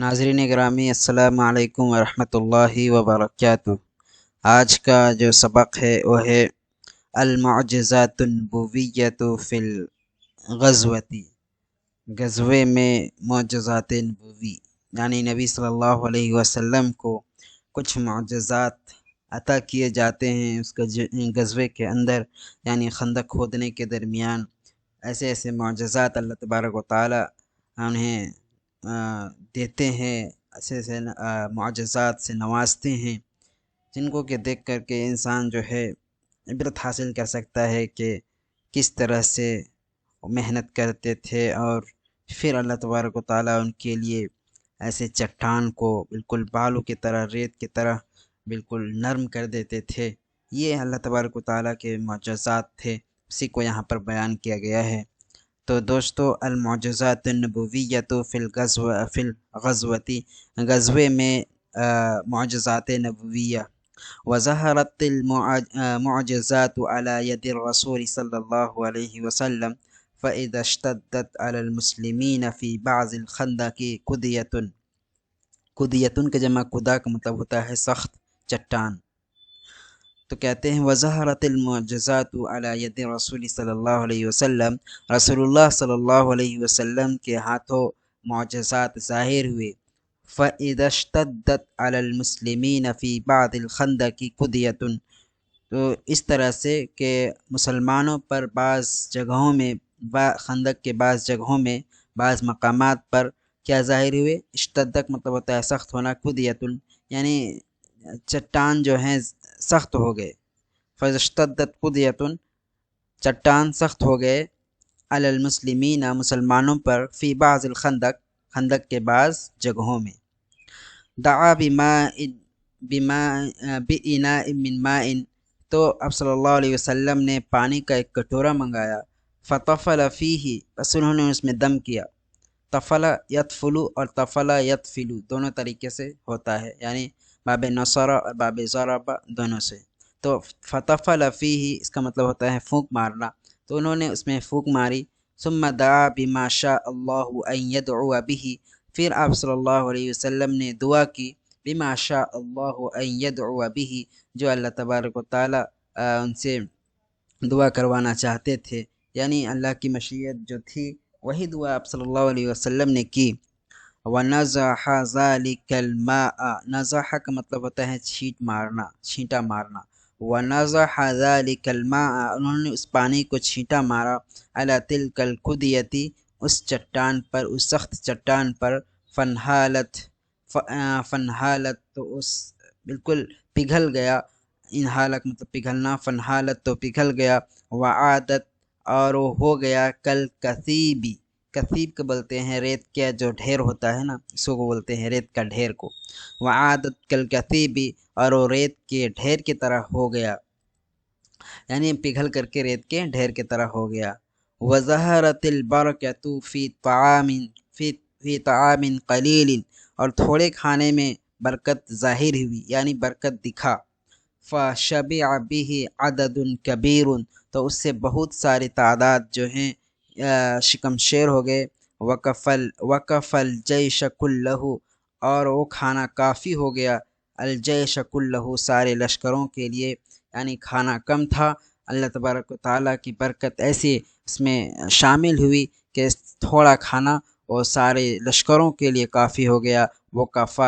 ناظرین گرامی السلام علیکم ورحمۃ اللہ وبرکاتہ۔ آج کا جو سبق ہے وہ ہے المعجزات النبویۃ فی الغزوۃ، غزوے میں معجزات نبوی، یعنی نبی صلی اللہ علیہ وسلم کو کچھ معجزات عطا کیے جاتے ہیں اس غزوے کے اندر، یعنی خندق کھودنے کے درمیان ایسے ایسے معجزات اللہ تبارک و تعالی انہیں دیتے ہیں، ایسے ایسے معجزات سے نوازتے ہیں جن کو کہ دیکھ کر کے انسان جو ہے عبرت حاصل کر سکتا ہے کہ کس طرح سے محنت کرتے تھے، اور پھر اللہ تبارک و تعالیٰ ان کے لیے ایسے چٹان کو بالکل بالوں کی طرح، ریت کی طرح بالکل نرم کر دیتے تھے۔ یہ اللہ تبارک و تعالیٰ کے معجزات تھے، اسی کو یہاں پر بیان کیا گیا ہے۔ تو دوستو، المعجزات النبویۃ فی الغزوۃ، غزوے میں معجزات نبویہ، وظہرت المعجزات علی ید الرسول صلی اللہ علیہ وسلم فاذا اشتدت علی المسلمین فی بعض الخندق کدیۃ، کدیۃ کا جمع کدا کا مطلب ہوتا ہے سخت چٹان۔ تو کہتے ہیں وظہرت المعجزات علی ید رسول صلی اللہ علیہ وسلم، رسول اللہ صلی اللہ علیہ وسلم کے ہاتھوں معجزات ظاہر ہوئے۔ فَإِذَا اشْتَدَّتْ عَلَى الْمُسْلِمِينَ فِي بَعْضِ الْخَنْدَقِ قُدْيَةٌ، تو اس طرح سے کہ مسلمانوں پر بعض جگہوں میں، خندق کے بعض جگہوں میں، بعض مقامات پر کیا ظاہر ہوئے؟ اشتدت مطلب ہوتا ہے سخت ہونا، قدیۃ یعنی چٹان جو ہیں سخت ہو گئے۔ فَاشْتَدَّتْ قُدْيَةٌ، چٹان سخت ہو گئے، علی المسلمین مسلمانوں پر، فی بعض الخندق، خندق کے بعض جگہوں میں۔ دعا بِإِنَاءٍ مِّن مَاءٍ، تو اب صلی اللہ علیہ وسلم نے پانی کا ایک کٹورا منگایا، فَطَفَلَ فِيهِ، بس انہوں نے اس میں دم کیا۔ طفل یطفل اور طفل یطفل دونوں طریقے سے ہوتا ہے، یعنی باب نصر اور باب ضرب دونوں سے۔ تو فطفل فیہ اس کا مطلب ہوتا ہے پھونک مارنا، تو انہوں نے اس میں پھونک ماری۔ ثم دعا بما شاء اللہ ان یدعو بہ، پھر آپ صلی اللہ علیہ وسلم نے دعا کی بما شاء اللہ ان یدعو بہ، جو اللہ تبارک و تعالی ان سے دعا کروانا چاہتے تھے، یعنی اللہ کی مشیت جو تھی وہی دعا آپ صلی اللہ علیہ وسلم نے کی۔ وَنَزَحَ ذَلِكَ الْمَاءَ، نزح کا مطلب ہوتا ہے چھینٹا مارنا۔ وَنَزَحَ ذَلِكَ الْمَاءَ، انہوں نے اس پانی کو چھینٹا مارا، عَلَى تِلْكَ الْقُدْيَةِ، اس چٹان پر، اس سخت چٹان پر، فَانْحَالَتْ، تو اس بالکل پگھل گیا، انحالک مطلب پگھلنا، فَانْحَالَتْ تو پگھل گیا، وَعَادَتْ اور وہ ہو گیا، کَالْکَثِیبِ، کثیب کو بولتے ہیں ریت کا جو ڈھیر ہوتا ہے نا، اس کو بولتے ہیں ریت کا ڈھیر کو۔ وعادت کالکثیب، اور وہ ریت کے ڈھیر کی طرح ہو گیا، یعنی پگھل کر کے ریت کے ڈھیر کی طرح ہو گیا۔ وظہرت البرکۃ فی طعام قلیل، اور تھوڑے کھانے میں برکت ظاہر ہوئی، یعنی برکت دکھا۔ فشبع بہ عدد کبیر، تو اس سے بہت ساری تعداد جو ہیں شکم شیر ہو گئے۔ وکف الجیش کلہ، اور وہ کھانا کافی ہو گیا، الجیش کلہ سارے لشکروں کے لیے، یعنی کھانا کم تھا، اللہ تبارک و تعالیٰ کی برکت ایسی اس میں شامل ہوئی کہ تھوڑا کھانا وہ سارے لشکروں کے لیے کافی ہو گیا۔ وکف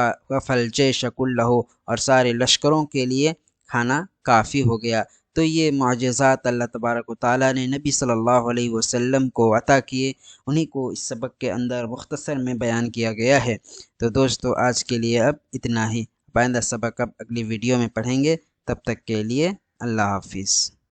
الجیش کلہ، اور سارے لشکروں کے لیے کھانا کافی ہو گیا۔ تو یہ معجزات اللہ تبارک و تعالیٰ نے نبی صلی اللہ علیہ وسلم کو عطا کیے، انہی کو اس سبق کے اندر مختصر میں بیان کیا گیا ہے۔ تو دوستو، آج کے لیے اب اتنا ہی، آئندہ سبق اب اگلی ویڈیو میں پڑھیں گے، تب تک کے لیے اللہ حافظ۔